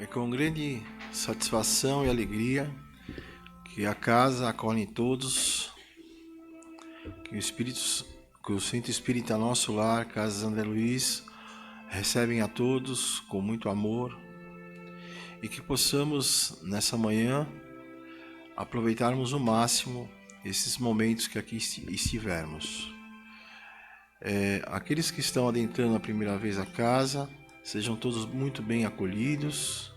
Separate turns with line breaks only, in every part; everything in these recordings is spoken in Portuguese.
É com grande satisfação e alegria que a casa acolhe todos, que o Centro Espírita Nosso Lar, Casa André Luiz, recebem a todos com muito amor e que possamos, nessa manhã, aproveitarmos o máximo esses momentos que aqui estivermos. Aqueles que estão adentrando a primeira vez a casa, sejam todos muito bem acolhidos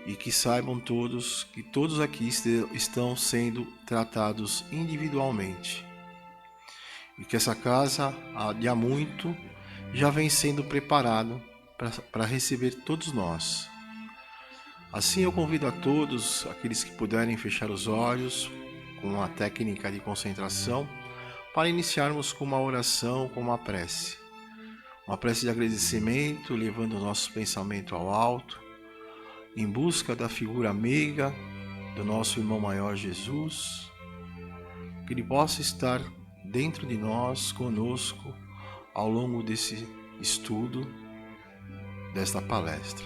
e que saibam todos que todos aqui estão sendo tratados individualmente e que essa casa, há muito, já vem sendo preparada para receber todos nós. Assim eu convido a todos, aqueles que puderem fechar os olhos com a técnica de concentração, para iniciarmos com uma oração, com uma prece de agradecimento, levando o nosso pensamento ao alto, em busca da figura meiga do nosso irmão maior Jesus, que ele possa estar dentro de nós, conosco, ao longo desse estudo, desta palestra.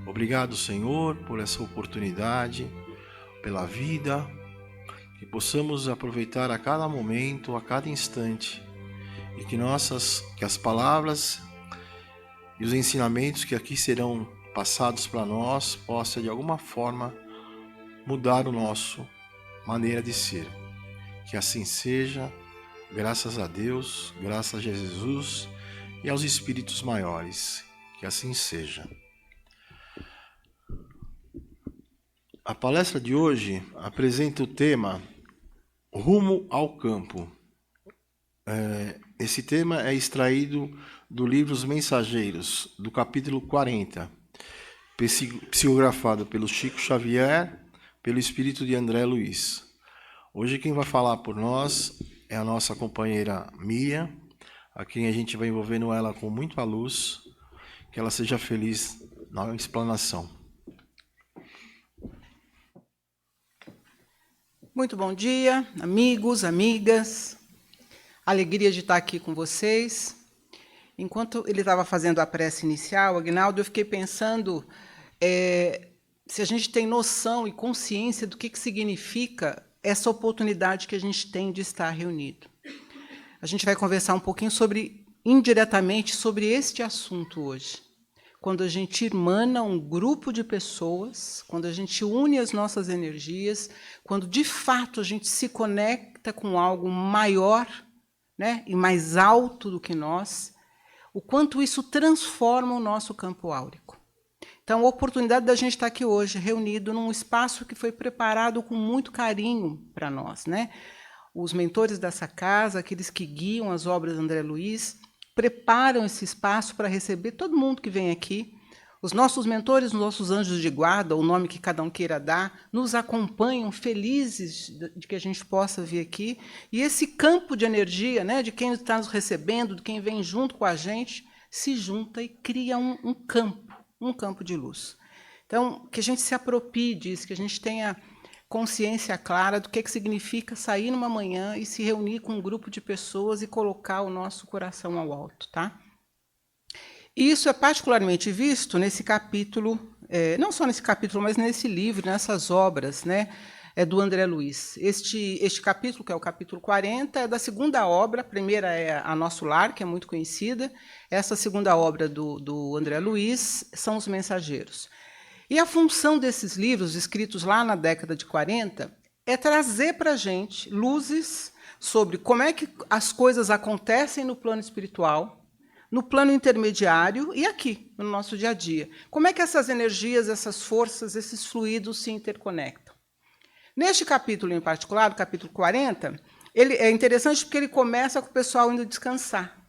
Obrigado, Senhor, por essa oportunidade, pela vida, que possamos aproveitar a cada momento, a cada instante, e que as palavras e os ensinamentos que aqui serão passados para nós possam de alguma forma mudar o nosso maneira de ser. Que assim seja, graças a Deus, graças a Jesus e aos Espíritos maiores. Que assim seja. A palestra de hoje apresenta o tema Rumo ao Campo. Esse tema é extraído do livro Os Mensageiros, do capítulo 40, psicografado pelo Chico Xavier, pelo espírito de André Luiz. Hoje quem vai falar por nós é a nossa companheira Miriam, a quem a gente vai envolvendo ela com muita luz, que ela seja feliz na explanação.
Muito bom dia, amigos, amigas. Alegria de estar aqui com vocês. Enquanto ele estava fazendo a prece inicial, Aguinaldo, eu fiquei pensando se a gente tem noção e consciência do que significa essa oportunidade que a gente tem de estar reunido. A gente vai conversar um pouquinho indiretamente sobre este assunto hoje. Quando a gente irmana um grupo de pessoas, quando a gente une as nossas energias, quando de fato a gente se conecta com algo maior, né, e mais alto do que nós, o quanto isso transforma o nosso campo áurico. Então, a oportunidade da gente estar aqui hoje, reunido num espaço que foi preparado com muito carinho para nós, né? Os mentores dessa casa, aqueles que guiam as obras de André Luiz, preparam esse espaço para receber todo mundo que vem aqui. Os nossos mentores, os nossos anjos de guarda, o nome que cada um queira dar, nos acompanham felizes de que a gente possa vir aqui. E esse campo de energia, né, de quem está nos recebendo, de quem vem junto com a gente, se junta e cria um campo de luz. Então, que a gente se aproprie disso, que a gente tenha consciência clara do que significa sair numa manhã e se reunir com um grupo de pessoas e colocar o nosso coração ao alto, tá? E isso é particularmente visto nesse capítulo, não só nesse capítulo, mas nesse livro, nessas obras, né, do André Luiz. Este capítulo, que é o capítulo 40, é da segunda obra. A primeira é A Nosso Lar, que é muito conhecida. Essa segunda obra do André Luiz são Os Mensageiros. E a função desses livros, escritos lá na década de 40, é trazer para a gente luzes sobre como é que as coisas acontecem no plano espiritual, no plano intermediário e aqui, no nosso dia a dia. Como é que essas energias, essas forças, esses fluidos se interconectam. Neste capítulo em particular, o capítulo 40, ele é interessante porque ele começa com o pessoal indo descansar.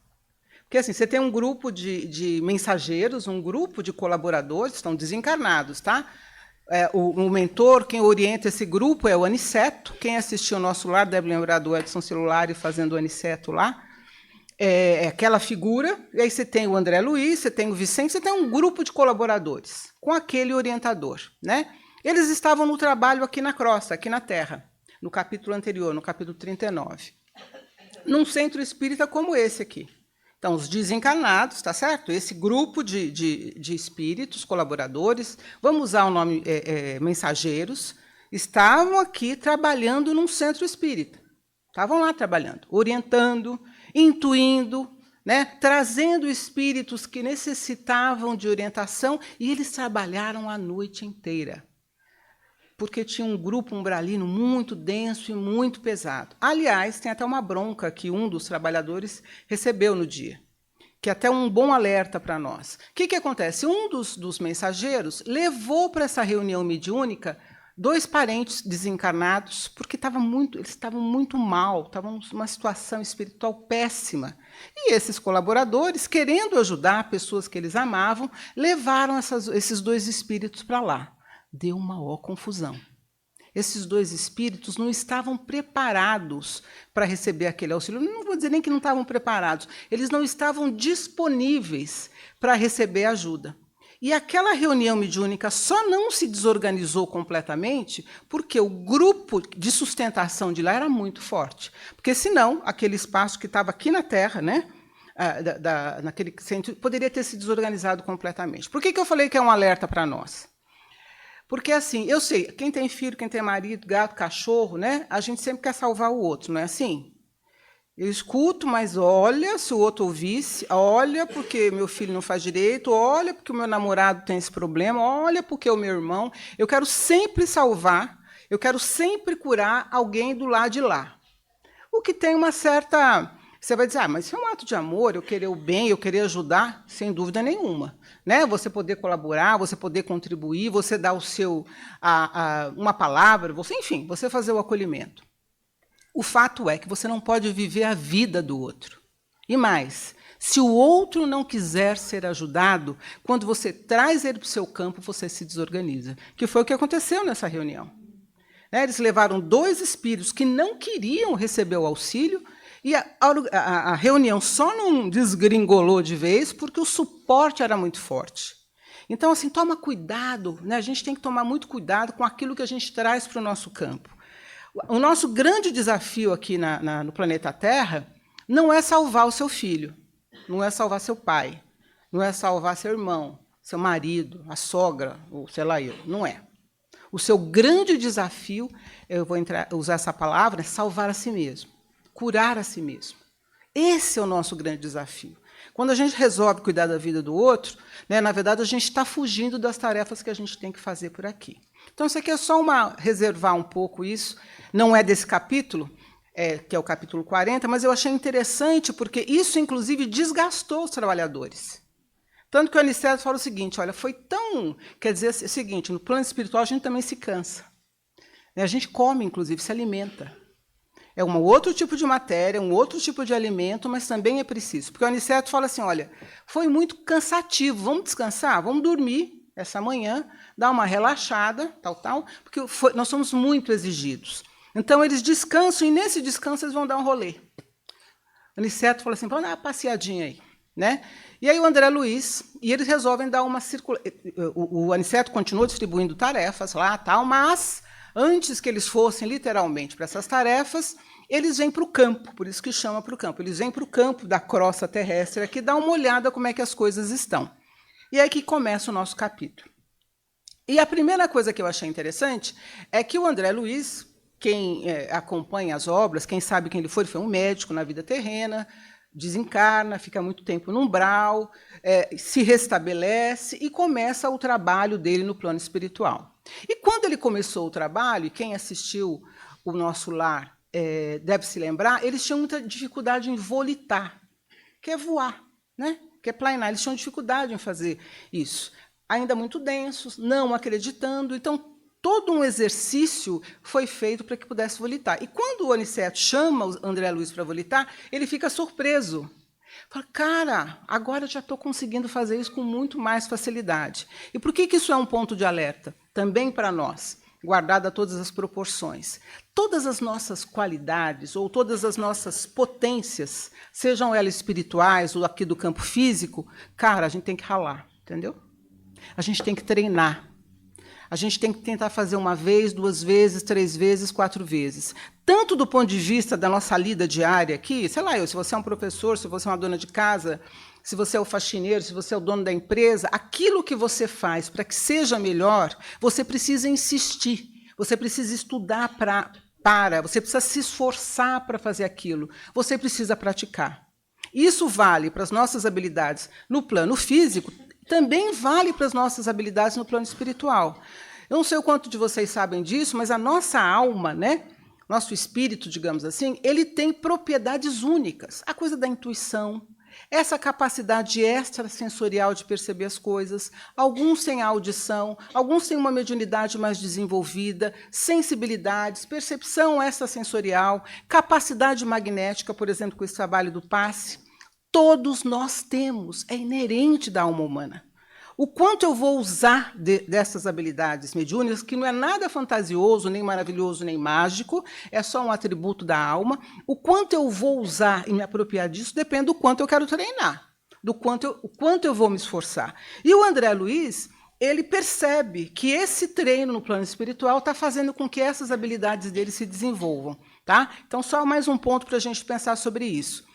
Porque assim, você tem um grupo de mensageiros, um grupo de colaboradores, estão desencarnados, tá? O mentor, quem orienta esse grupo é o Aniceto. Quem assistiu ao Nosso Lar deve lembrar do Edson Celulari fazendo o Aniceto lá. É aquela figura, e aí você tem o André Luiz, você tem o Vicente, você tem um grupo de colaboradores com aquele orientador, né? Eles estavam no trabalho aqui na crosta, aqui na Terra, no capítulo anterior, no capítulo 39. Num centro espírita como esse aqui. Então, os desencarnados, tá certo? Esse grupo de espíritos, colaboradores, vamos usar o nome mensageiros, estavam aqui trabalhando num centro espírita. Estavam lá trabalhando, orientando, intuindo, né, trazendo espíritos que necessitavam de orientação, e eles trabalharam a noite inteira, porque tinha um grupo umbralino muito denso e muito pesado. Aliás, tem até uma bronca que um dos trabalhadores recebeu no dia, que é até um bom alerta para nós. O que acontece? Um dos mensageiros levou para essa reunião mediúnica 2 parentes desencarnados, porque eles estavam muito mal, estavam numa situação espiritual péssima. E esses colaboradores, querendo ajudar pessoas que eles amavam, levaram esses 2 espíritos para lá. Deu uma maior confusão. Esses 2 espíritos não estavam preparados para receber aquele auxílio. Não vou dizer nem que não estavam preparados, eles não estavam disponíveis para receber ajuda. E aquela reunião mediúnica só não se desorganizou completamente porque o grupo de sustentação de lá era muito forte. Porque, senão, aquele espaço que estava aqui na Terra, né, naquele centro, poderia ter se desorganizado completamente. Por que eu falei que é um alerta para nós? Porque, assim, eu sei, quem tem filho, quem tem marido, gato, cachorro, né, a gente sempre quer salvar o outro, não é assim? Eu escuto, mas olha, se o outro ouvisse, olha, porque meu filho não faz direito, olha, porque o meu namorado tem esse problema, olha, porque o meu irmão. Eu quero sempre salvar, eu quero sempre curar alguém do lado de lá. O que tem uma certa... Você vai dizer, mas isso é um ato de amor, eu querer o bem, eu querer ajudar, sem dúvida nenhuma. Né? Você poder colaborar, você poder contribuir, você dar uma palavra, enfim, você fazer o acolhimento. O fato é que você não pode viver a vida do outro. E mais, se o outro não quiser ser ajudado, quando você traz ele para o seu campo, você se desorganiza. Que foi o que aconteceu nessa reunião. Eles levaram 2 espíritos que não queriam receber o auxílio, e a reunião só não desgringolou de vez porque o suporte era muito forte. Então, assim, toma cuidado, né? A gente tem que tomar muito cuidado com aquilo que a gente traz para o nosso campo. O nosso grande desafio aqui no planeta Terra não é salvar o seu filho, não é salvar seu pai, não é salvar seu irmão, seu marido, a sogra, ou sei lá eu, não é. O seu grande desafio, eu vou usar essa palavra, é salvar a si mesmo, curar a si mesmo. Esse é o nosso grande desafio. Quando a gente resolve cuidar da vida do outro, né, na verdade, a gente está fugindo das tarefas que a gente tem que fazer por aqui. Então, isso aqui é só reservar um pouco isso. Não é desse capítulo, que é o capítulo 40, mas eu achei interessante, porque isso, inclusive, desgastou os trabalhadores. Tanto que o Aniceto fala o seguinte, olha, foi tão... Quer dizer o seguinte, no plano espiritual a gente também se cansa. A gente come, inclusive, se alimenta. É um outro tipo de matéria, um outro tipo de alimento, mas também é preciso. Porque o Aniceto fala assim, olha, foi muito cansativo, vamos descansar, vamos dormir essa manhã, dar uma relaxada, porque nós somos muito exigidos. Então, eles descansam, e nesse descanso eles vão dar um rolê. O Aniceto fala assim, vamos dar uma passeadinha aí. Né? E aí o André Luiz, e eles resolvem dar uma circulação. O Aniceto continua distribuindo tarefas lá, mas antes que eles fossem literalmente para essas tarefas, eles vêm para o campo, por isso que chama para o campo. Eles vêm para o campo da crosta terrestre aqui, dar uma olhada como é que as coisas estão. E aí que começa o nosso capítulo. E a primeira coisa que eu achei interessante é que o André Luiz, quem acompanha as obras, quem sabe quem ele foi um médico na vida terrena, desencarna, fica muito tempo no umbral, se restabelece e começa o trabalho dele no plano espiritual. E quando ele começou o trabalho, e quem assistiu o Nosso Lar deve se lembrar, eles tinham muita dificuldade em volitar, que é voar, né? Que é planar. Eles tinham dificuldade em fazer isso. Ainda muito densos, não acreditando, então todo um exercício foi feito para que pudesse volitar. E quando o Aniceto chama o André Luiz para volitar, ele fica surpreso. Fala, cara, agora eu já estou conseguindo fazer isso com muito mais facilidade. E por que isso é um ponto de alerta? Também para nós, guardada todas as proporções. Todas as nossas qualidades, ou todas as nossas potências, sejam elas espirituais ou aqui do campo físico, cara, a gente tem que ralar, entendeu? A gente tem que treinar. A gente tem que tentar fazer uma vez, 2 vezes, 3 vezes, 4 vezes. Tanto do ponto de vista da nossa lida diária aqui, sei lá, se você é um professor, se você é uma dona de casa, se você é o faxineiro, se você é o dono da empresa, aquilo que você faz para que seja melhor, você precisa insistir, você precisa estudar você precisa se esforçar para fazer aquilo, você precisa praticar. Isso vale para as nossas habilidades no plano físico, também vale para as nossas habilidades no plano espiritual. Eu não sei o quanto de vocês sabem disso, mas a nossa alma, né, nosso espírito, digamos assim, ele tem propriedades únicas. A coisa da intuição, essa capacidade extrasensorial de perceber as coisas, alguns têm audição, alguns têm uma mediunidade mais desenvolvida, sensibilidades, percepção extrasensorial, capacidade magnética, por exemplo, com esse trabalho do passe. Todos nós temos, é inerente da alma humana. O quanto eu vou usar dessas habilidades mediúnicas, que não é nada fantasioso, nem maravilhoso, nem mágico, é só um atributo da alma, o quanto eu vou usar e me apropriar disso depende do quanto eu quero treinar, o quanto eu vou me esforçar. E o André Luiz, ele percebe que esse treino no plano espiritual está fazendo com que essas habilidades dele se desenvolvam. Tá? Então, só mais um ponto para a gente pensar sobre isso.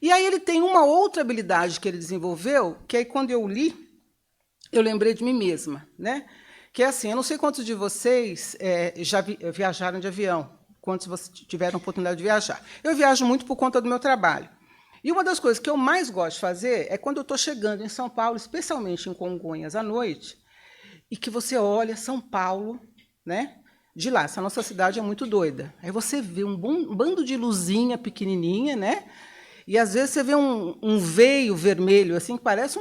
E aí ele tem uma outra habilidade que ele desenvolveu, que aí quando eu li, eu lembrei de mim mesma, né? Que é assim, eu não sei quantos de vocês já viajaram de avião, quantos vocês tiveram a oportunidade de viajar. Eu viajo muito por conta do meu trabalho. E uma das coisas que eu mais gosto de fazer é quando eu estou chegando em São Paulo, especialmente em Congonhas à noite, e que você olha São Paulo, né? De lá, essa nossa cidade é muito doida. Aí você vê um bando de luzinha pequenininha, né? E às vezes você vê um veio vermelho, assim, que parece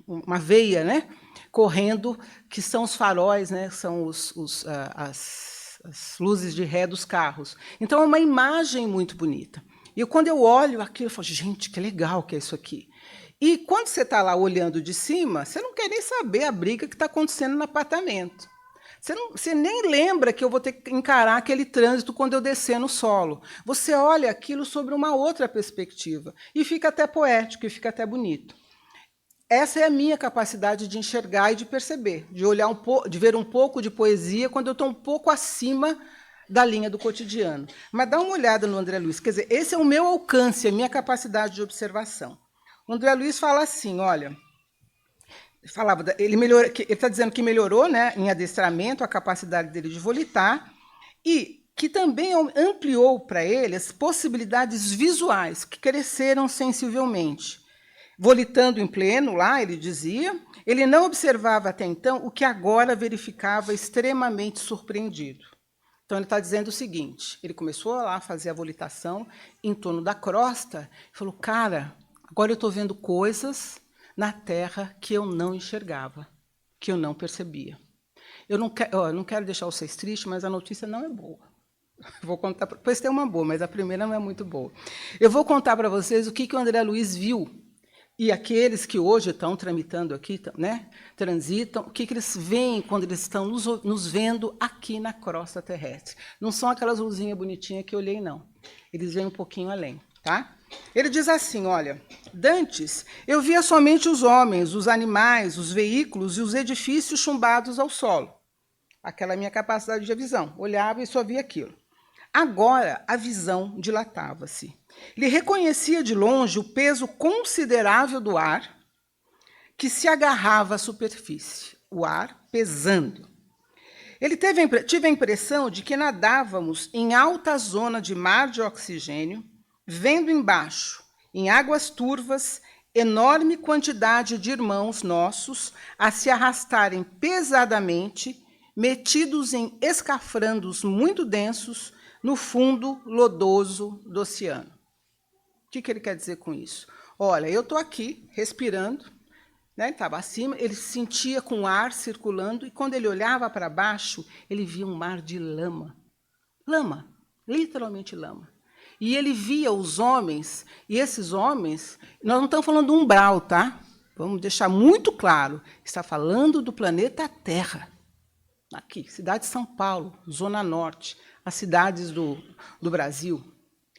uma veia, né? Correndo, que são os faróis, né? São as luzes de ré dos carros. Então, é uma imagem muito bonita. E quando eu olho aquilo, eu falo, gente, que legal que é isso aqui. E quando você está lá olhando de cima, você não quer nem saber a briga que está acontecendo no apartamento. Você nem lembra que eu vou ter que encarar aquele trânsito quando eu descer no solo. Você olha aquilo sobre uma outra perspectiva. E fica até poético, e fica até bonito. Essa é a minha capacidade de enxergar e de perceber, de olhar de ver um pouco de poesia quando eu estou um pouco acima da linha do cotidiano. Mas dá uma olhada no André Luiz. Quer dizer, esse é o meu alcance, a minha capacidade de observação. O André Luiz fala assim, olha... Ele está dizendo que melhorou, né, em adestramento a capacidade dele de volitar e que também ampliou para ele as possibilidades visuais, que cresceram sensivelmente. Volitando em pleno, lá, ele dizia, ele não observava até então o que agora verificava extremamente surpreendido. Então, ele está dizendo o seguinte, ele começou lá a fazer a volitação em torno da crosta e falou, cara, agora eu estou vendo coisas na Terra que eu não enxergava, que eu não percebia. Eu não quero deixar vocês tristes, mas a notícia não é boa. Vou contar, depois tem uma boa, mas a primeira não é muito boa. Eu vou contar para vocês o que o André Luiz viu, e aqueles que hoje estão tramitando aqui, né, transitam, o que eles veem quando eles estão nos vendo aqui na crosta terrestre. Não são aquelas luzinhas bonitinhas que eu olhei, não. Eles veem um pouquinho além. Tá? Ele diz assim, olha, dantes eu via somente os homens, os animais, os veículos e os edifícios chumbados ao solo. Aquela minha capacidade de visão. Olhava e só via aquilo. Agora a visão dilatava-se. Ele reconhecia de longe o peso considerável do ar que se agarrava à superfície. O ar pesando. Tive a impressão de que nadávamos em alta zona de mar de oxigênio, vendo embaixo, em águas turvas, enorme quantidade de irmãos nossos a se arrastarem pesadamente, metidos em escafrandos muito densos, no fundo lodoso do oceano. O que ele quer dizer com isso? Olha, eu estou aqui, respirando, né, estava acima, ele se sentia com o ar circulando, e quando ele olhava para baixo, ele via um mar de lama. Lama, literalmente lama. E ele via os homens, e esses homens, nós não estamos falando do umbral, tá? Vamos deixar muito claro, está falando do planeta Terra. Aqui, cidade de São Paulo, Zona Norte, as cidades do Brasil.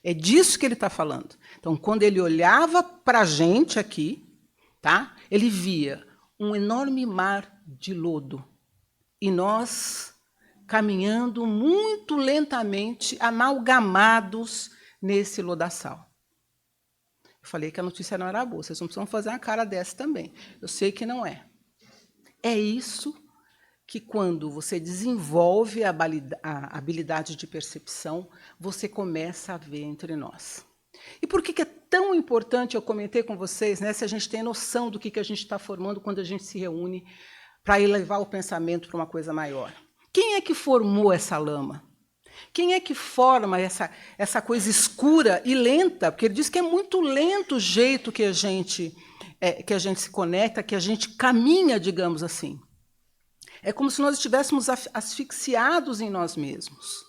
É disso que ele está falando. Então, quando ele olhava para a gente aqui, tá? Ele via um enorme mar de lodo. e nós caminhando muito lentamente, amalgamados nesse lodaçal. Eu falei que a notícia não era boa, vocês não precisam fazer uma cara dessa também. Eu sei que não é. É isso que, quando você desenvolve a habilidade de percepção, você começa a ver entre nós. E por que é tão importante, eu comentei com vocês, né, se a gente tem noção do que a gente está formando quando a gente se reúne para elevar o pensamento para uma coisa maior. Quem é que formou essa lama? Quem é que forma essa coisa escura e lenta? Porque ele diz que é muito lento o jeito que a gente se conecta, que a gente caminha, digamos assim. É como se nós estivéssemos asfixiados em nós mesmos.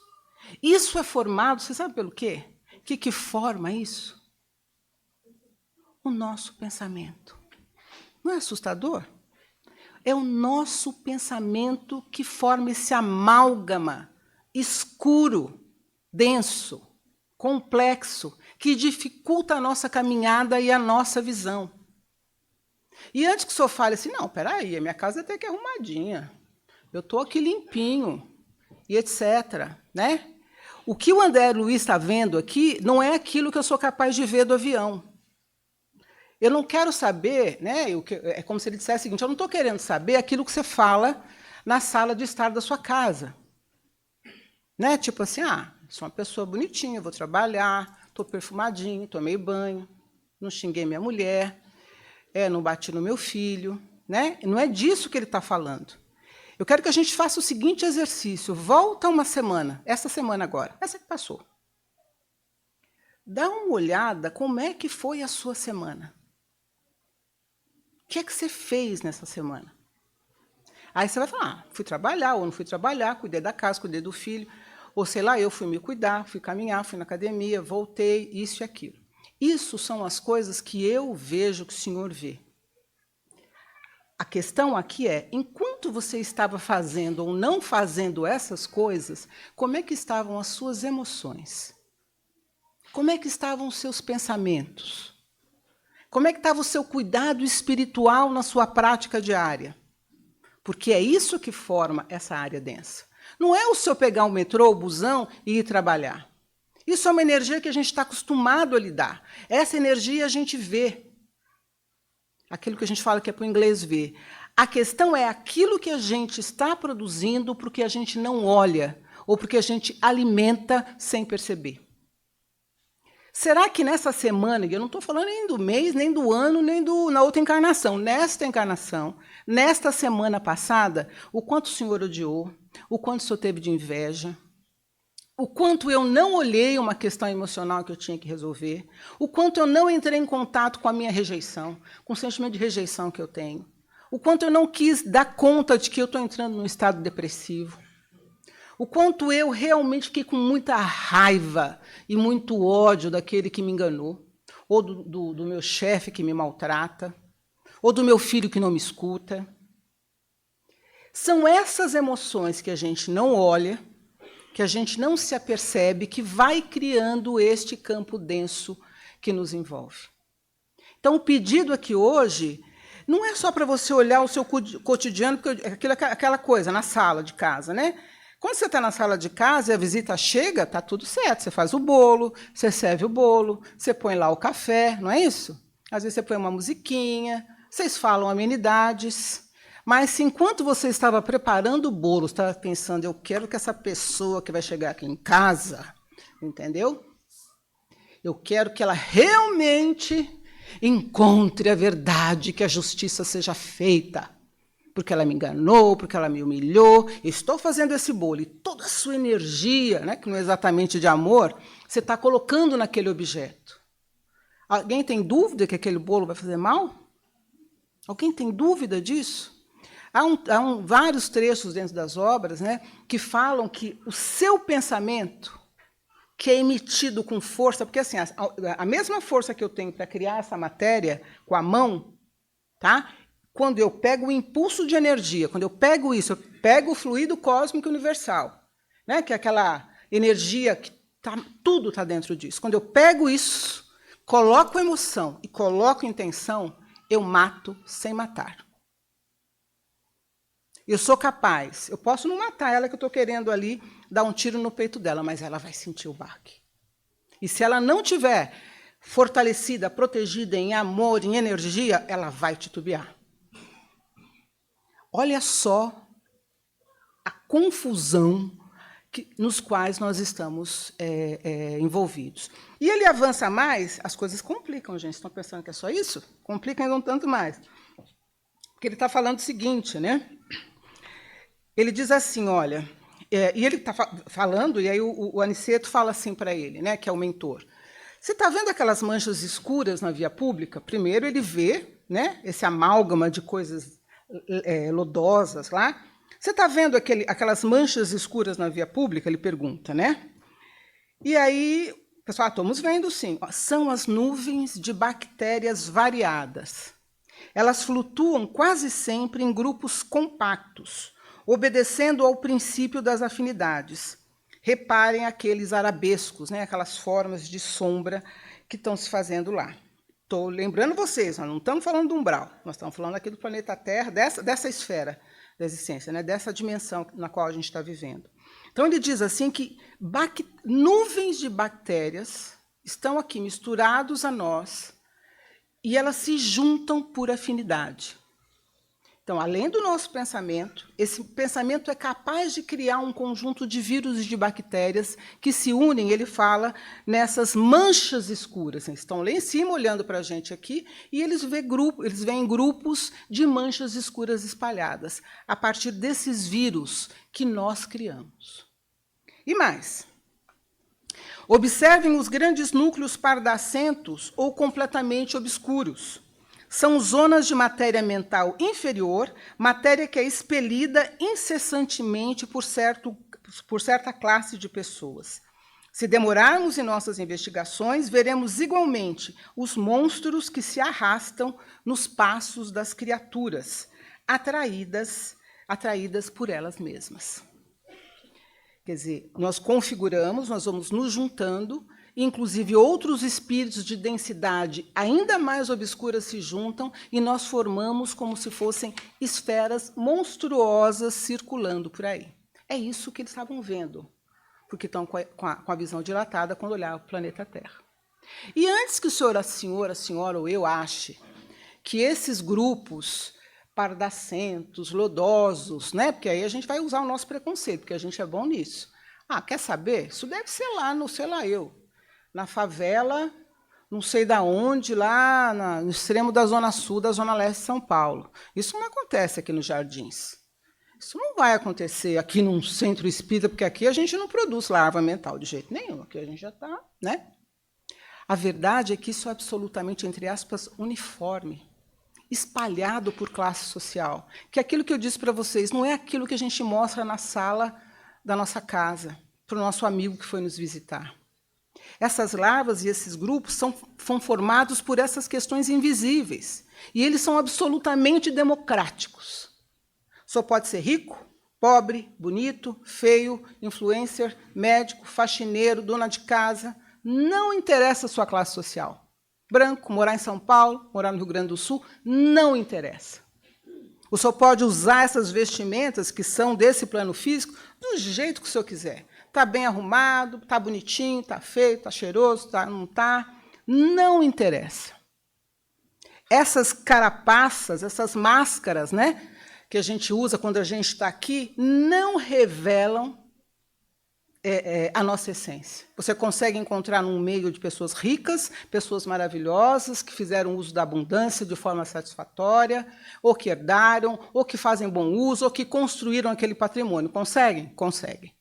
Isso é formado, você sabe pelo quê? O que forma isso? O nosso pensamento. Não é assustador? É o nosso pensamento que forma esse amálgama escuro, denso, complexo, que dificulta a nossa caminhada e a nossa visão. E antes que o senhor fale assim, não, peraí, a minha casa até que é arrumadinha, eu estou aqui limpinho, e etc. Né? O que o André Luiz está vendo aqui não é aquilo que eu sou capaz de ver do avião. Eu não quero saber, né, é como se ele dissesse o seguinte, eu não estou querendo saber aquilo que você fala na sala de estar da sua casa. Né? Tipo assim, sou uma pessoa bonitinha, vou trabalhar, estou perfumadinho, tomei banho, não xinguei minha mulher, não bati no meu filho. Né? Não é disso que ele está falando. Eu quero que a gente faça o seguinte exercício, volta uma semana, essa semana agora, essa que passou. Dá uma olhada como é que foi a sua semana. O que é que você fez nessa semana? Aí você vai falar, fui trabalhar, ou não fui trabalhar, cuidei da casa, cuidei do filho, ou sei lá, eu fui me cuidar, fui caminhar, fui na academia, voltei, isso e aquilo. Isso são as coisas que eu vejo que o Senhor vê. A questão aqui é, enquanto você estava fazendo ou não fazendo essas coisas, como é que estavam as suas emoções? Como é que estavam os seus pensamentos? Como é que estava o seu cuidado espiritual na sua prática diária? Porque é isso que forma essa área densa. Não é o senhor pegar o metrô, o busão e ir trabalhar. Isso é uma energia que a gente está acostumado a lidar. Essa energia a gente vê. Aquilo que a gente fala que é para o inglês ver. A questão é aquilo que a gente está produzindo porque a gente não olha, ou porque a gente alimenta sem perceber. Será que nessa semana, e eu não estou falando nem do mês, nem do ano, nem na outra encarnação, nesta encarnação, nesta semana passada, o quanto o senhor odiou, o quanto o senhor teve de inveja, o quanto eu não olhei uma questão emocional que eu tinha que resolver, o quanto eu não entrei em contato com a minha rejeição, com o sentimento de rejeição que eu tenho, o quanto eu não quis dar conta de que eu estou entrando num estado depressivo, o quanto eu realmente fiquei com muita raiva e muito ódio daquele que me enganou, ou do meu chefe que me maltrata, ou do meu filho que não me escuta. São essas emoções que a gente não olha, que a gente não se apercebe, que vai criando este campo denso que nos envolve. Então, o pedido aqui hoje não é só para você olhar o seu cotidiano, porque aquela coisa na sala de casa, né? Quando você está na sala de casa e a visita chega, está tudo certo. Você faz o bolo, você serve o bolo, você põe lá o café, não é isso? Às vezes você põe uma musiquinha, vocês falam amenidades. Mas se enquanto você estava preparando o bolo, estava pensando, eu quero que essa pessoa que vai chegar aqui em casa, entendeu? Eu quero que ela realmente encontre a verdade, que a justiça seja feita. Porque ela me enganou, porque ela me humilhou, estou fazendo esse bolo. E toda a sua energia, né, que não é exatamente de amor, você está colocando naquele objeto. Alguém tem dúvida que aquele bolo vai fazer mal? Alguém tem dúvida disso? Há vários trechos dentro das obras, né, que falam que o seu pensamento, que é emitido com força, porque assim, a mesma força que eu tenho para criar essa matéria com a mão, tá? Quando eu pego o impulso de energia, quando eu pego isso, eu pego o fluido cósmico universal, né, que é aquela energia que tudo está dentro disso. Quando eu pego isso, coloco emoção e coloco intenção, eu mato sem matar. Eu sou capaz. Eu posso não matar ela, que eu estou querendo ali dar um tiro no peito dela, mas ela vai sentir o baque. E se ela não tiver fortalecida, protegida em amor, em energia, ela vai titubear. Olha só a confusão nos quais nós estamos envolvidos. E ele avança mais, as coisas complicam, gente. Estão pensando que é só isso? Complicam ainda um tanto mais. Porque ele está falando o seguinte, né? Ele diz assim, olha, e ele está falando, e aí o Aniceto fala assim para ele, né, que é o mentor. Você está vendo aquelas manchas escuras na via pública? Primeiro ele vê, né, esse amálgama de coisas lodosas lá. Você está vendo aquelas manchas escuras na via pública? Ele pergunta, né? E aí, pessoal, estamos vendo sim. São as nuvens de bactérias variadas. Elas flutuam quase sempre em grupos compactos, obedecendo ao princípio das afinidades. Reparem aqueles arabescos, né, aquelas formas de sombra que estão se fazendo lá. Estou lembrando vocês, nós não estamos falando do umbral, nós estamos falando aqui do planeta Terra, dessa esfera da existência, né, dessa dimensão na qual a gente está vivendo. Então, ele diz assim que nuvens de bactérias estão aqui misturados a nós e elas se juntam por afinidade. Então, além do nosso pensamento, esse pensamento é capaz de criar um conjunto de vírus e de bactérias que se unem, ele fala, nessas manchas escuras. Eles estão lá em cima, olhando para a gente aqui, e eles veem grupos de manchas escuras espalhadas, a partir desses vírus que nós criamos. E mais, observem os grandes núcleos pardacentos ou completamente obscuros. São zonas de matéria mental inferior, matéria que é expelida incessantemente por certa classe de pessoas. Se demorarmos em nossas investigações, veremos igualmente os monstros que se arrastam nos passos das criaturas, atraídas por elas mesmas. Quer dizer, nós configuramos, nós vamos nos juntando, inclusive outros espíritos de densidade ainda mais obscuras se juntam e nós formamos como se fossem esferas monstruosas circulando por aí. É isso que eles estavam vendo, porque estão com a visão dilatada quando olhavam o planeta Terra. E antes que o senhor, a senhora ou eu ache que esses grupos pardacentos, lodosos, né? Porque aí a gente vai usar o nosso preconceito, porque a gente é bom nisso. Ah, quer saber? Isso deve ser lá, não sei lá eu, na favela, não sei da onde, lá no extremo da Zona Sul, da Zona Leste de São Paulo. Isso não acontece aqui nos Jardins. Isso não vai acontecer aqui num centro espírita, porque aqui a gente não produz larva mental de jeito nenhum. Aqui a gente já está, né? A verdade é que isso é absolutamente, entre aspas, uniforme, espalhado por classe social. Que aquilo que eu disse para vocês não é aquilo que a gente mostra na sala da nossa casa, para o nosso amigo que foi nos visitar. Essas larvas e esses grupos são formados por essas questões invisíveis. E eles são absolutamente democráticos. Só pode ser rico, pobre, bonito, feio, influencer, médico, faxineiro, dona de casa. Não interessa a sua classe social. Branco, morar em São Paulo, morar no Rio Grande do Sul, não interessa. O senhor pode usar essas vestimentas que são desse plano físico do jeito que o senhor quiser. Está bem arrumado, está bonitinho, está feio, está cheiroso, não está. Não interessa. Essas carapaças, essas máscaras, né, que a gente usa quando a gente está aqui, não revelam a nossa essência. Você consegue encontrar num meio de pessoas ricas, pessoas maravilhosas, que fizeram uso da abundância de forma satisfatória, ou que herdaram, ou que fazem bom uso, ou que construíram aquele patrimônio. Conseguem? Conseguem.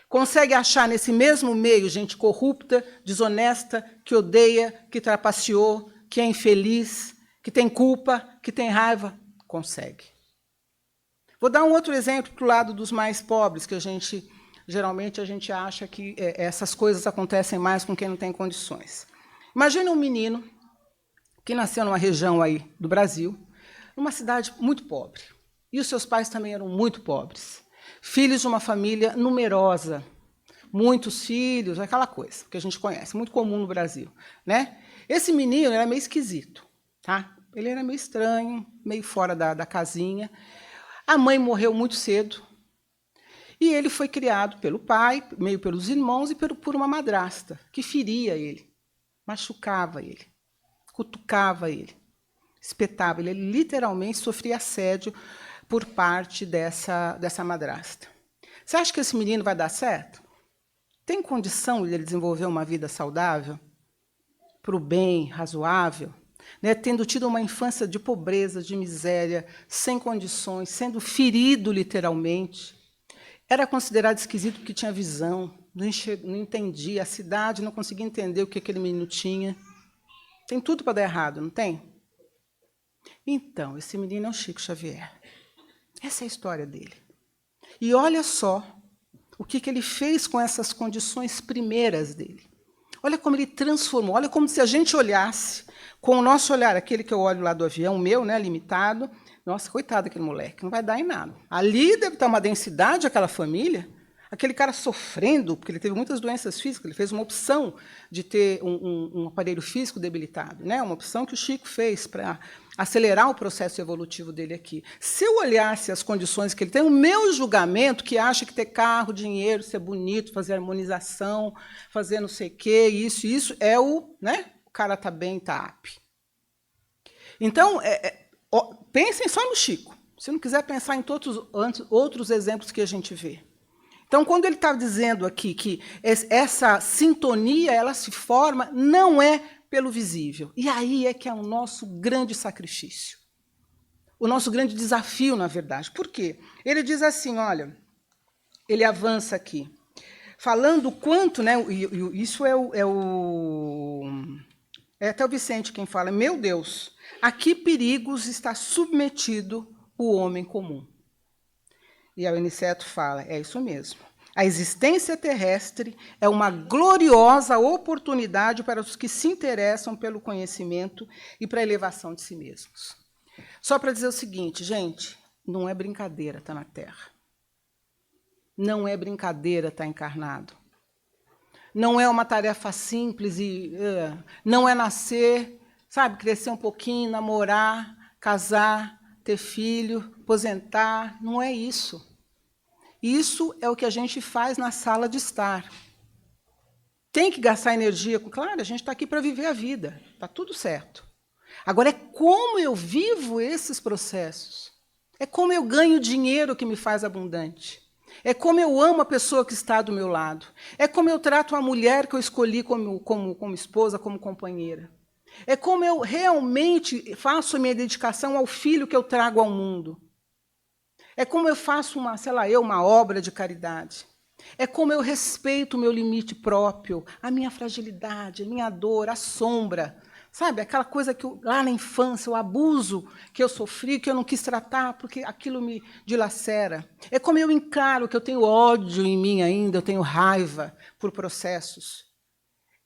Consegue achar nesse mesmo meio gente corrupta, desonesta, que odeia, que trapaceou, que é infeliz, que tem culpa, que tem raiva? Consegue. Vou dar um outro exemplo para o lado dos mais pobres, que geralmente a gente acha que essas coisas acontecem mais com quem não tem condições. Imagine um menino que nasceu numa região aí do Brasil, numa cidade muito pobre. E os seus pais também eram muito pobres. Filhos de uma família numerosa, muitos filhos, aquela coisa que a gente conhece, muito comum no Brasil, né? Esse menino era meio esquisito, tá? Ele era meio estranho, meio fora da casinha. A mãe morreu muito cedo. E ele foi criado pelo pai, meio pelos irmãos e por uma madrasta, que feria ele, machucava ele, cutucava ele, espetava ele. Ele literalmente sofria assédio por parte dessa madrasta. Você acha que esse menino vai dar certo? Tem condição de ele desenvolver uma vida saudável? Para o bem, razoável? Né? Tendo tido uma infância de pobreza, de miséria, sem condições, sendo ferido literalmente. Era considerado esquisito porque tinha visão, não entendia, a cidade não conseguia entender o que aquele menino tinha. Tem tudo para dar errado, não tem? Então, esse menino é o Chico Xavier. Essa é a história dele. E olha só o que ele fez com essas condições primeiras dele. Olha como ele transformou, olha como se a gente olhasse com o nosso olhar, aquele que eu olho lá do avião, meu, né, limitado. Nossa, coitado daquele moleque, não vai dar em nada. Ali deve estar uma densidade, aquela família, aquele cara sofrendo, porque ele teve muitas doenças físicas, ele fez uma opção de ter um aparelho físico debilitado, né? Uma opção que o Chico fez para acelerar o processo evolutivo dele aqui. Se eu olhasse as condições que ele tem, o meu julgamento, que acha que ter carro, dinheiro, ser bonito, fazer harmonização, fazer não sei o quê, isso, é o cara está bem, está apto. Então, pensem só no Chico. Se não quiser pensar em outros exemplos que a gente vê. Então, quando ele está dizendo aqui que essa sintonia ela se forma, não é pelo visível. E aí é que é o nosso grande sacrifício. O nosso grande desafio, na verdade. Por quê? Ele diz assim, olha, ele avança aqui, falando quanto, né? Isso é até o Vicente quem fala, meu Deus, a que perigos está submetido o homem comum? E aí o Aniceto fala, é isso mesmo. A existência terrestre é uma gloriosa oportunidade para os que se interessam pelo conhecimento e para a elevação de si mesmos. Só para dizer o seguinte, gente, não é brincadeira estar na Terra. Não é brincadeira estar encarnado. Não é uma tarefa simples e não é nascer, sabe, crescer um pouquinho, namorar, casar, ter filho, aposentar. Não é isso. Isso é o que a gente faz na sala de estar. Tem que gastar energia. Claro, a gente está aqui para viver a vida. Está tudo certo. Agora, é como eu vivo esses processos. É como eu ganho dinheiro que me faz abundante. É como eu amo a pessoa que está do meu lado. É como eu trato a mulher que eu escolhi como esposa, como companheira. É como eu realmente faço a minha dedicação ao filho que eu trago ao mundo. É como eu faço uma obra de caridade. É como eu respeito o meu limite próprio, a minha fragilidade, a minha dor, a sombra. Sabe, aquela coisa que lá na infância, o abuso que eu sofri, que eu não quis tratar, porque aquilo me dilacera. É como eu encaro que eu tenho ódio em mim ainda, eu tenho raiva por processos.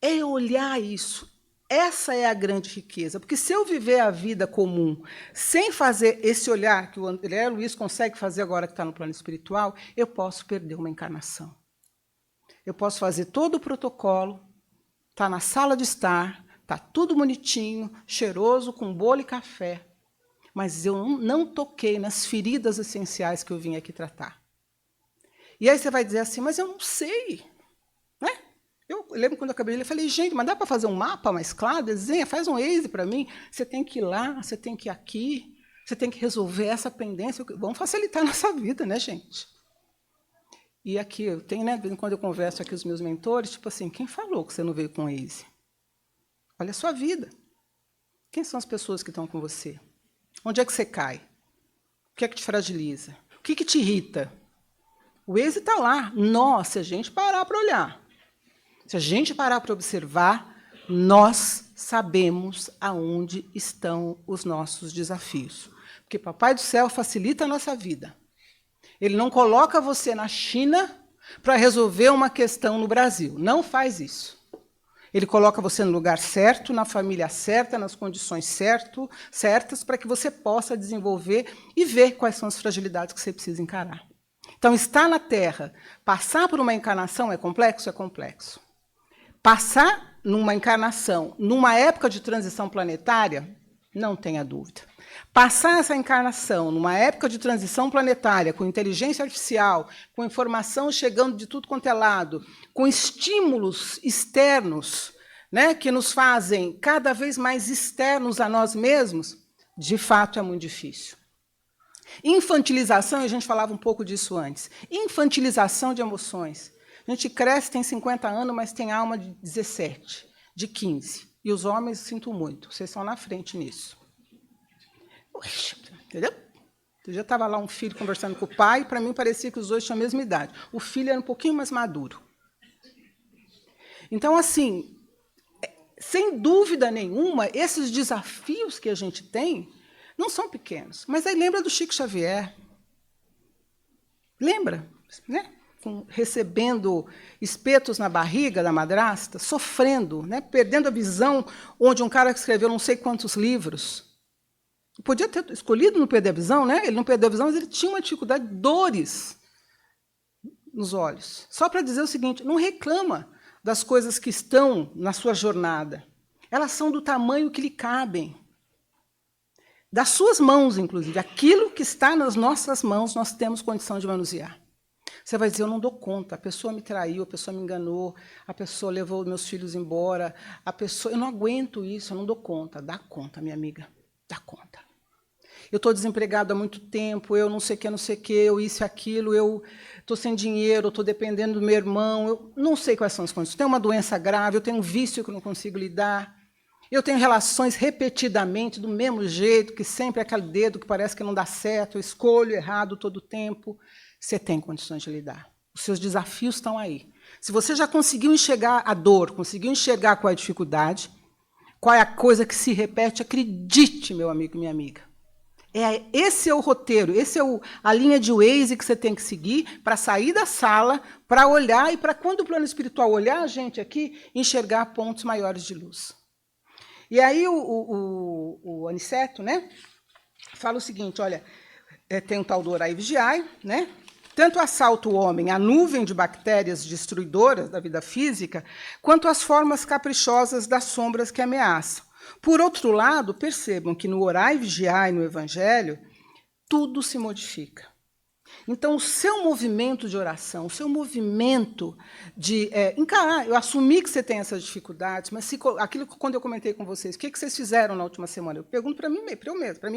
É eu olhar isso. Essa é a grande riqueza, porque se eu viver a vida comum, sem fazer esse olhar que o André Luiz consegue fazer agora que está no plano espiritual, eu posso perder uma encarnação. Eu posso fazer todo o protocolo, estar na sala de estar, está tudo bonitinho, cheiroso, com bolo e café, mas eu não toquei nas feridas essenciais que eu vim aqui tratar. E aí você vai dizer assim, mas eu não sei, né? Eu lembro quando eu acabei de ler, eu falei, gente, mas dá para fazer um mapa mais claro? Desenha, faz um Waze para mim. Você tem que ir lá, você tem que ir aqui, você tem que resolver essa pendência. Vamos facilitar a nossa vida, né, gente? E aqui, eu tenho, né, quando eu converso aqui com os meus mentores, tipo assim, quem falou que você não veio com Waze? Olha a sua vida. Quem são as pessoas que estão com você? Onde é que você cai? O que é que te fragiliza? O que te irrita? O Waze está lá. Nós, se a gente parar para olhar, se a gente parar para observar, nós sabemos aonde estão os nossos desafios. Porque Papai do Céu facilita a nossa vida. Ele não coloca você na China para resolver uma questão no Brasil. Não faz isso. Ele coloca você no lugar certo, na família certa, nas condições certas, para que você possa desenvolver e ver quais são as fragilidades que você precisa encarar. Então, estar na Terra, passar por uma encarnação é complexo? É complexo. Passar numa encarnação, numa época de transição planetária, Não tenha dúvida. Passar essa encarnação numa época de transição planetária, com inteligência artificial, com informação chegando de tudo quanto é lado, com estímulos externos, né, que nos fazem cada vez mais externos a nós mesmos, de fato é muito difícil. Infantilização, a gente falava um pouco disso antes, infantilização de emoções. A gente cresce, tem 50 anos, mas tem alma de 17, de 15. E os homens, sinto muito, vocês estão na frente nisso. Entendeu? Eu já estava lá um filho conversando com o pai, e para mim parecia que os dois tinham a mesma idade. O filho era um pouquinho mais maduro. Então, assim, sem dúvida nenhuma, esses desafios que a gente tem não são pequenos. Mas aí lembra do Chico Xavier. Lembra? Né? Recebendo espetos na barriga da madrasta, sofrendo, né? Perdendo a visão, onde um cara que escreveu não sei quantos livros. Podia ter escolhido não perder a visão, né? Ele não perdeu a visão, mas ele tinha uma dificuldade, dores nos olhos. Só para dizer o seguinte, não reclama das coisas que estão na sua jornada. Elas são do tamanho que lhe cabem. Das suas mãos, inclusive. Aquilo que está nas nossas mãos, nós temos condição de manusear. Você vai dizer, eu não dou conta, a pessoa me traiu, a pessoa me enganou, a pessoa levou meus filhos embora, eu não aguento isso, eu não dou conta. Dá conta, minha amiga, dá conta. Eu estou desempregado há muito tempo, eu não sei o que, eu isso e aquilo, eu estou sem dinheiro, eu estou dependendo do meu irmão, eu não sei quais são as condições. Eu tenho uma doença grave, eu tenho um vício que eu não consigo lidar, eu tenho relações repetidamente, do mesmo jeito, que sempre é aquele dedo que parece que não dá certo, eu escolho errado todo o tempo. Você tem condições de lidar. Os seus desafios estão aí. Se você já conseguiu enxergar a dor, conseguiu enxergar qual é a dificuldade, qual é a coisa que se repete, acredite, meu amigo e minha amiga. Esse é o roteiro, esse é a linha de Waze que você tem que seguir para sair da sala, para olhar e para, quando o plano espiritual olhar a gente aqui, enxergar pontos maiores de luz. E aí o Aniceto, né, fala o seguinte, olha, tem um tal do Orai e Vigiai, né? Tanto assalta o homem a nuvem de bactérias destruidoras da vida física, quanto as formas caprichosas das sombras que ameaçam. Por outro lado, percebam que no Orai e Vigiai, no Evangelho, tudo se modifica. Então, o seu movimento de oração, o seu movimento de encarar, eu assumi que você tem essas dificuldades, mas aquilo que quando eu comentei com vocês, o que vocês fizeram na última semana? Eu pergunto para mim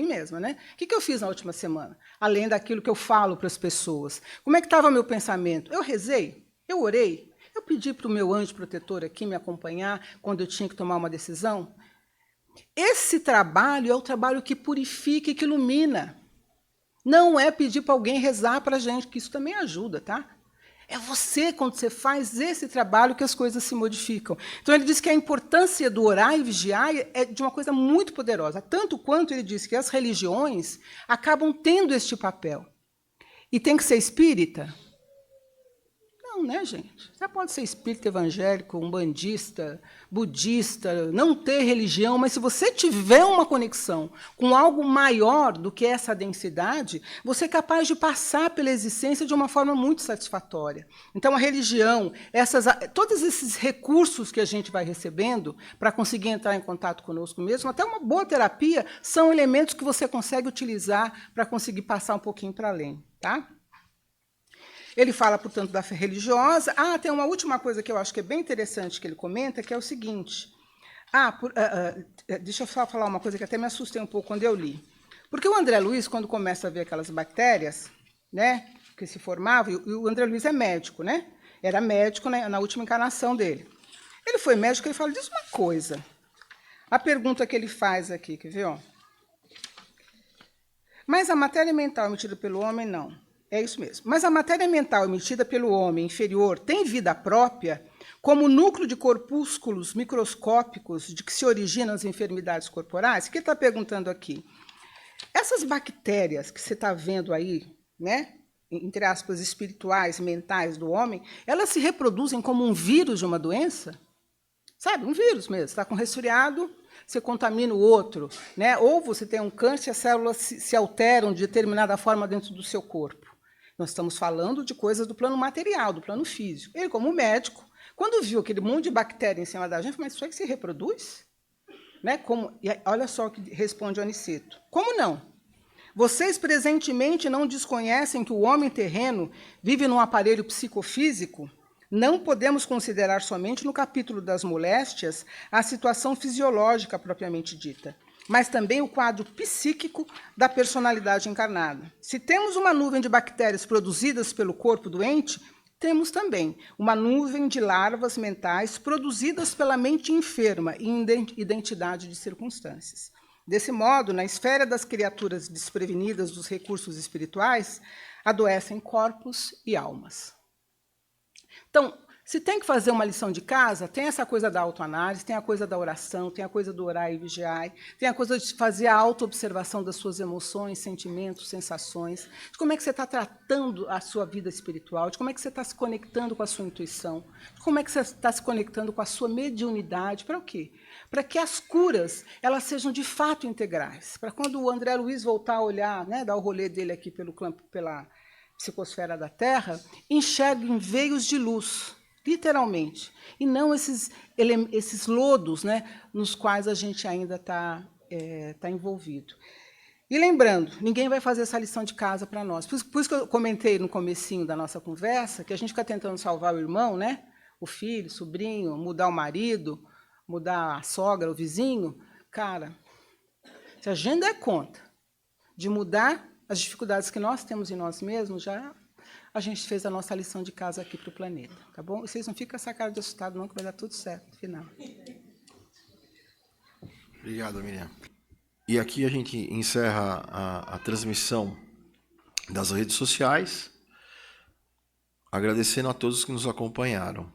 mesma, né? O que eu fiz na última semana? Além daquilo que eu falo para as pessoas. Como é que estava meu pensamento? Eu rezei? Eu orei? Eu pedi para o meu anjo protetor aqui me acompanhar quando eu tinha que tomar uma decisão? Esse trabalho é o trabalho que purifica e que ilumina. Não é pedir para alguém rezar para a gente, que isso também ajuda, tá? É você, quando você faz esse trabalho, que as coisas se modificam. Então, ele diz que a importância do orar e vigiar é de uma coisa muito poderosa, tanto quanto ele diz que as religiões acabam tendo este papel. E tem que ser espírita? Não, né, gente? Você pode ser espírita, evangélico, umbandista, budista, não ter religião, mas se você tiver uma conexão com algo maior do que essa densidade, você é capaz de passar pela existência de uma forma muito satisfatória. Então, a religião, todos esses recursos que a gente vai recebendo para conseguir entrar em contato conosco mesmo, até uma boa terapia, são elementos que você consegue utilizar para conseguir passar um pouquinho para além, tá? Ele fala, portanto, da fé religiosa. Tem uma última coisa que eu acho que é bem interessante que ele comenta, que é o seguinte. Deixa eu só falar uma coisa que até me assustei um pouco quando eu li. Porque o André Luiz, quando começa a ver aquelas bactérias, né, que se formavam, e o André Luiz é médico, né? Era médico na última encarnação dele. Ele foi médico, ele fala, diz uma coisa. A pergunta que ele faz aqui, quer ver? Ó? Mas a matéria mental emitida pelo homem, não. É isso mesmo. Mas a matéria mental emitida pelo homem inferior tem vida própria, como o núcleo de corpúsculos microscópicos de que se originam as enfermidades corporais? O que ele está perguntando aqui? Essas bactérias que você está vendo aí, né, entre aspas, espirituais, mentais do homem, elas se reproduzem como um vírus de uma doença? Sabe, um vírus mesmo. Você está com resfriado, você contamina o outro, né? Ou você tem um câncer e as células se alteram de determinada forma dentro do seu corpo. Nós estamos falando de coisas do plano material, do plano físico. Ele, como médico, quando viu aquele monte de bactéria em cima da gente, mas isso aí se reproduz? Né? Olha só o que responde Aniceto. Como não? Vocês presentemente não desconhecem que o homem terreno vive num aparelho psicofísico? Não podemos considerar somente no capítulo das moléstias a situação fisiológica propriamente dita, mas também o quadro psíquico da personalidade encarnada. Se temos uma nuvem de bactérias produzidas pelo corpo doente, temos também uma nuvem de larvas mentais produzidas pela mente enferma em identidade de circunstâncias. Desse modo, na esfera das criaturas desprevenidas dos recursos espirituais, adoecem corpos e almas. Então, se tem que fazer uma lição de casa, tem essa coisa da autoanálise, tem a coisa da oração, tem a coisa do orar e vigiar, tem a coisa de fazer a autoobservação das suas emoções, sentimentos, sensações, de como é que você está tratando a sua vida espiritual, de como é que você está se conectando com a sua intuição, de como é que você está se conectando com a sua mediunidade, para o quê? Para que as curas elas sejam de fato integrais, para quando o André Luiz voltar a olhar, né, dar o rolê dele aqui pela psicosfera da Terra, enxergue em veios de luz, literalmente, e não esses lodos, né, nos quais a gente ainda está envolvido. E lembrando, ninguém vai fazer essa lição de casa para nós. Por isso que eu comentei no comecinho da nossa conversa que a gente fica tentando salvar o irmão, né, o filho, o sobrinho, mudar o marido, mudar a sogra, o vizinho. Cara, se a gente der conta de mudar as dificuldades que nós temos em nós mesmos, já a gente fez a nossa lição de casa aqui para o planeta, tá bom? Vocês não ficam com essa cara de assustado, não, que vai dar tudo certo no final.
Obrigado, Miriam. E aqui a gente encerra a transmissão das redes sociais, agradecendo a todos que nos acompanharam.